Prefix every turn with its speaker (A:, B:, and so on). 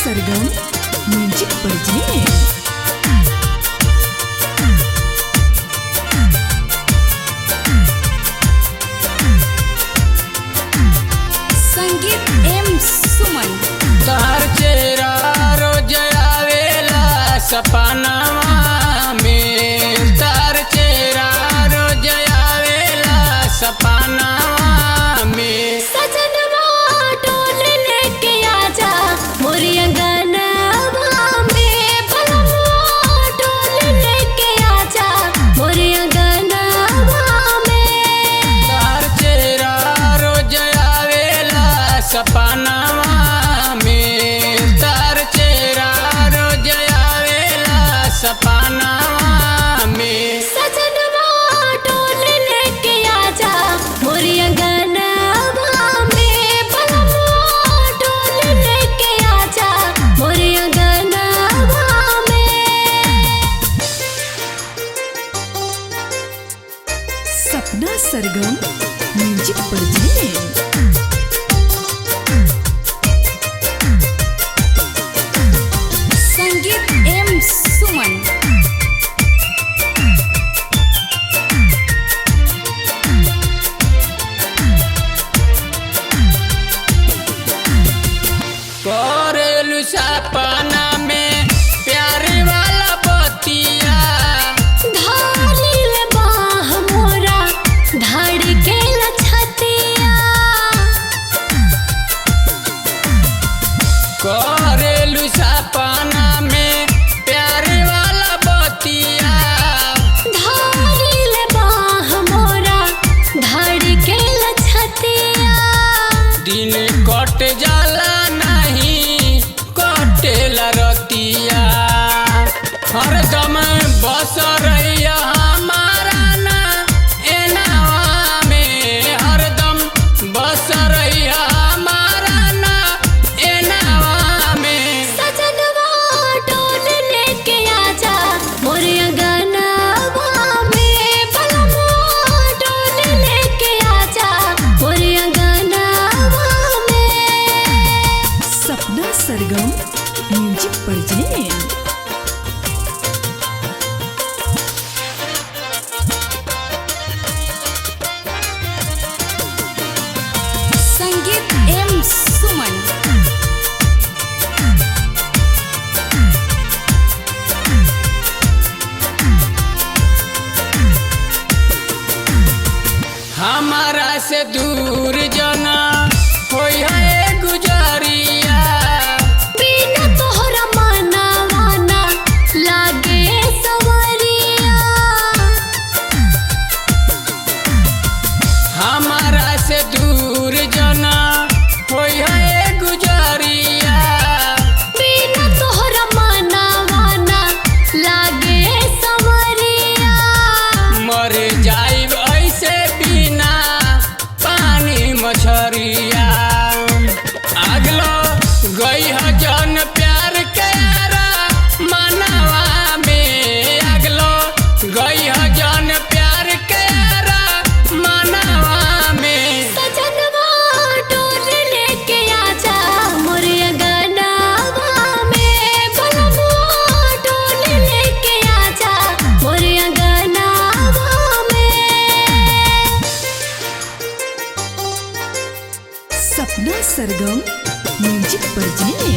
A: सरगम music बजने। संगीत M सुमन।
B: तार चेहरा रोज आवेला सपनावा में, तार चेहरा रोज आवेला सपनावा में।
A: सजनवा डोले लेके आजा मोरी अंगनवा में, भलवा डोले लेके आजा मोरी अंगनवा में।
B: तार चेहरा रोज आवेला सपनावा में, तार चेहरा रोज आवेला सपनावा में।
A: सजनवा डोले लेके आजा मोरी अंगनवा में, भलवा डोले लेके आजा मोरी अंगनवा में। सपना सरगम म्यूजिक बजने। संगीत एम सुमन।
B: करेलू सपना में प्यारे वाला बतिया,
A: धारिल बाह मोरा धड़केल छतिया।
B: करेलू सपना में प्यारे वाला बतिया।
A: धारिल बाह मोरा धड़केल छतिया।
B: दिन कट जाला नहीं कटेला रतिया, हरदम बस रहिया हमारा ना एनावा में, हरदम बस रहिया हमारा ना एनावा में।
A: सजनवा डोले लेके आजा मोरे अंगनवा में, भलवा डोले लेके आजा मोरे अंगनवा में। सपना सरगम म्यूजिक बजने। संगीत एम सुमन।
B: हमारा से दूर जना होई है गुजरिया,
A: बिना तोहरा मनवा ना लागे सवरिया।
B: हमारा से दूर जना होई है गुजरिया।
A: बिना तोहरा मनवा ना लागे सवरिया।
B: मर जाइब ऐसे बिना पानी मछरिया, अगलो गई है जन प्यार के यारा मनवा में, अगलो गई है जन प्यार के यारा मनवा में।
A: सजनवा डोले लेके आजा मोरे अंगनवा में, भलवा डोले लेके आजा मोरे अंगनवा में। सपना सरगम म्यूजिक बजने।